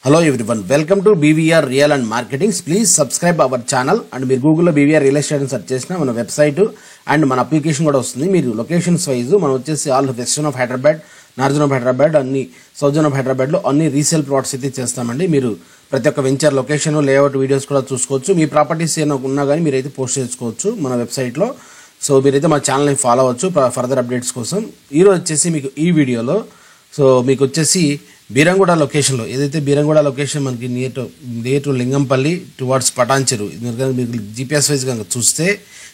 Hello everyone, welcome to BVR Real and Marketing. Please subscribe our channel and మీరు గూగుల్లో BVR Real Estate అని search చేసినా మన website and మన application కూడా వస్తుంది. మీరు లొకేషన్స్ వైజ్ మనం వచ్చేసి all western of Hyderabad, northern of Hyderabad, అన్ని సౌతర్న్ ఆఫ్ హైదరాబాద్లో అన్ని రీసేల్ ప్లాట్స్ అయితే చేస్తామండి. మీరు ప్రతి ఒక్క వెంచర్ లొకేషన్ లేఅవుట్ వీడియోస్ కూడా చూసుకోవచ్చు. మీ ప్రాపర్టీస్ ఏమైనా ఉన్నా కానీ మీరైతే పోస్ట్ చేసుకోవచ్చు మన వెబ్సైట్లో. సో మీరైతే మా ఛానల్ని ఫాలో అవ్వచ్చు ఫర్దర్ అప్డేట్స్ కోసం. ఈరోజు వచ్చేసి మీకు ఈ వీడియోలో మీకు వచ్చేసి బీరంగూడ లొకేషన్లో ఏదైతే బీరంగూడ లొకేషన్ మనకి near to Lingampally towards Patancheru, మీకు జీపీఎస్ వైజ్ కనుక చూస్తే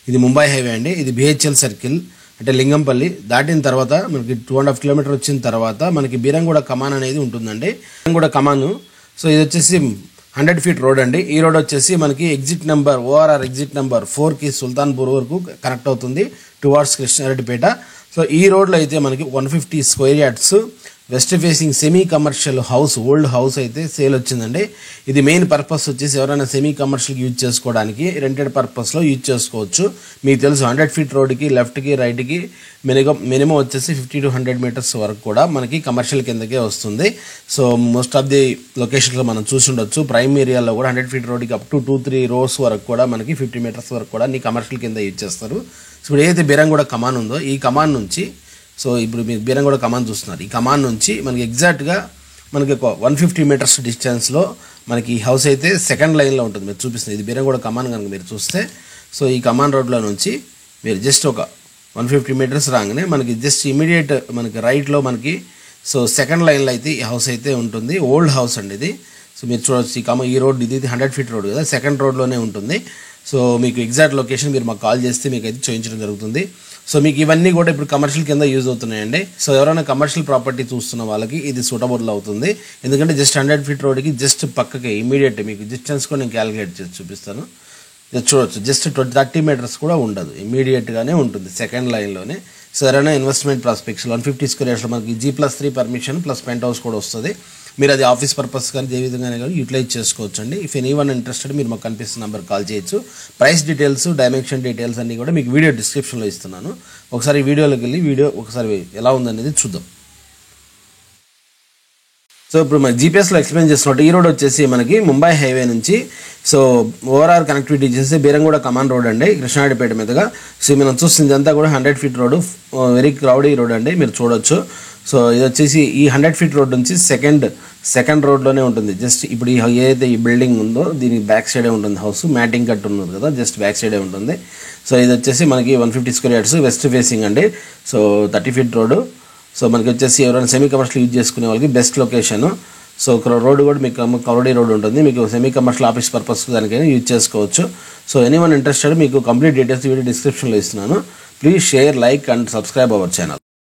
ఇది ముంబై హైవే అండి. ఇది బిహెచ్ఎల్ సర్కిల్ అంటే లింగంపల్లి దాటిన తర్వాత మనకి 2.5 కిలోమీటర్ వచ్చిన తర్వాత మనకి బీరంగూడ కమాన్ అనేది ఉంటుందండి. బీరంగూడ కమాను. సో ఇది వచ్చేసి 100 ఫీట్ రోడ్ అండి. ఈ రోడ్ వచ్చేసి మనకి ఓఆర్ఆర్ ఎగ్జిట్ నెంబర్ 4కి సుల్తాన్పూర్ వరకు కనెక్ట్ అవుతుంది టువార్డ్స్ కృష్ణారెడ్డిపేట. సో ఈ రోడ్లో అయితే మనకి 150 square yards west facing semi commercial house, old house అయితే సేల్ వచ్చిందండి. ఇది మెయిన్ పర్పస్ వచ్చేసి ఎవరైనా సెమీ కమర్షియల్ యూజ్ చేసుకోవడానికి రెంటెడ్ పర్పస్లో యూజ్ చేసుకోవచ్చు. మీకు తెలుసు 100 ఫీట్ రోడ్కి లెఫ్ట్కి రైట్కి మినిమం వచ్చేసి 50 to 100 మీటర్స్ వరకు కూడా మనకి కమర్షియల్ కిందకే వస్తుంది. సో మోస్ట్ ఆఫ్ ది లొకేషన్స్లో మనం చూసి ఉండొచ్చు. ప్రైమ్ ఏరియాలో కూడా 100 ఫీట్ రోడ్కి అప్ టు 2-3 రోస్ వరకు కూడా మనకి 50 మీటర్స్ వరకు కూడా నీ కమర్షియల్ కింద యూజ్ చేస్తారు. సో ఇప్పుడు ఏదైతే బీరంగూడ కమాన్ ఉందో ఈ కమాన్ నుంచి, సో ఇప్పుడు మీరు బీరంగూడ కమాన్ చూస్తున్నారు. ఈ కమాన్ నుంచి మనకి ఎగ్జాక్ట్గా మనకి ఒక 150 మీటర్స్ డిస్టెన్స్లో మనకి ఈ హౌస్ అయితే సెకండ్ లైన్లో ఉంటుంది. మీరు చూపిస్తుంది ఇది బీరంగూడ కమాన్ కనుక మీరు చూస్తే, సో ఈ కమాన్ రోడ్లో నుంచి మీరు జస్ట్ ఒక 150 మీటర్స్ రాగానే మనకి జస్ట్ ఇమీడియట్ మనకి రైట్లో మనకి సో సెకండ్ లైన్లో అయితే ఈ హౌస్ అయితే ఉంటుంది. ఓల్డ్ హౌస్ అండి ఇది. సో మీరు చూడవచ్చు ఈ రోడ్ ఇది 100 ఫీట్ రోడ్ కదా, సెకండ్ రోడ్లోనే ఉంటుంది. సో మీకు ఎగ్జాక్ట్ లొకేషన్ మీరు మాకు కాల్ చేస్తే మీకు అయితే చూపించడం జరుగుతుంది. సో మీకు ఇవన్నీ కూడా ఇప్పుడు కమర్షియల్ కింద యూజ్ అవుతున్నాయండి. సో ఎవరైనా కమర్షియల్ ప్రాపర్టీ చూస్తున్న వాళ్ళకి ఇది సూటబుల్ అవుతుంది. ఎందుకంటే జస్ట్ 100 ఫీట్ రోడ్కి జస్ట్ పక్కకి ఇమీడియట్ మీకు డిస్టెన్స్ కూడా నేను క్యాలిక్యులేట్ చేసి చూపిస్తాను. చూడవచ్చు జస్ట్ 30 మీటర్స్ కూడా ఉండదు, ఇమీడియట్గానే ఉంటుంది సెకండ్ లైన్లోనే. సో ఎవరైనా ఇన్వెస్ట్మెంట్ ప్రాస్పెక్ట్స్ 150 స్క్వేర్ యార్డ్స్లో మనకి G+3 permission plus pent house కూడా వస్తుంది. మీరు అది ఆఫీస్ పర్పస్ కానీ ఏ విధంగానే కానీ యూటిలైజ్ చేసుకోవచ్చు అండి. ఇఫ్ ఎనీవన్ ఇంట్రెస్టెడ్ మీరు మాకు కనిపిస్తున్న నెంబర్ కాల్ చేయొచ్చు. ప్రైస్ డీటెయిల్స్, డైమెన్షన్ డీటెయిల్స్ అన్నీ కూడా మీకు వీడియో డిస్క్రిప్షన్లో ఇస్తున్నాను. ఒకసారి వీడియోలోకి వెళ్ళి ఒకసారి ఎలా ఉందనేది చూద్దాం. సో ఇప్పుడు మన జీపీఎస్లో ఎక్స్ప్లెయిన్ చేస్తున్నట్టు ఈ రోడ్ వచ్చేసి మనకి ముంబై హైవే నుంచి సో ఓవరాల్ కనెక్టివిటీ చేసి బీరంగూడ కమాన్ రోడ్ అండి, కృష్ణారెడ్డిపేట మీదుగా. సో మనం చూస్తుంది అంతా కూడా 100 ఫీట్ రోడ్, వెరీ క్రౌడీ రోడ్ అండి, మీరు చూడొచ్చు. సో ఇది వచ్చేసి ఈ 100 ఫీట్ రోడ్ నుంచి సెకండ్ రోడ్లోనే ఉంటుంది. జస్ట్ ఇప్పుడు ఏదైతే ఈ బిల్డింగ్ ఉందో దీనికి బ్యాక్ సైడే ఉంటుంది హౌస్, మ్యాటింగ్ కట్ ఉన్నది కదా, జస్ట్ బ్యాక్ సైడే ఉంటుంది. సో ఇది వచ్చేసి మనకి 150 స్క్వేర్ యార్డ్స్ వెస్ట్ ఫేసింగ్ అండి. So 30 feet road. సో మనకి వచ్చేసి ఎవరైనా సెమీ కమర్షియల్ యూజ్ చేసుకునే వాళ్ళకి బెస్ట్ లొకేషన్. సో రోడ్ కూడా మీకు కౌడీ రోడ్ ఉంటుంది, మీకు సెమీ కమర్షియల్ ఆఫీస్ పర్పస్ దానికైనా యూజ్ చేసుకోవచ్చు. సో ఎనీవన్ ఇంట్రెస్టెడ్ మీకు కంప్లీట్ డీటెయిల్స్ వీడియో డిస్క్రిప్షన్లో ఇస్తున్నాను. Please share, like and subscribe our channel.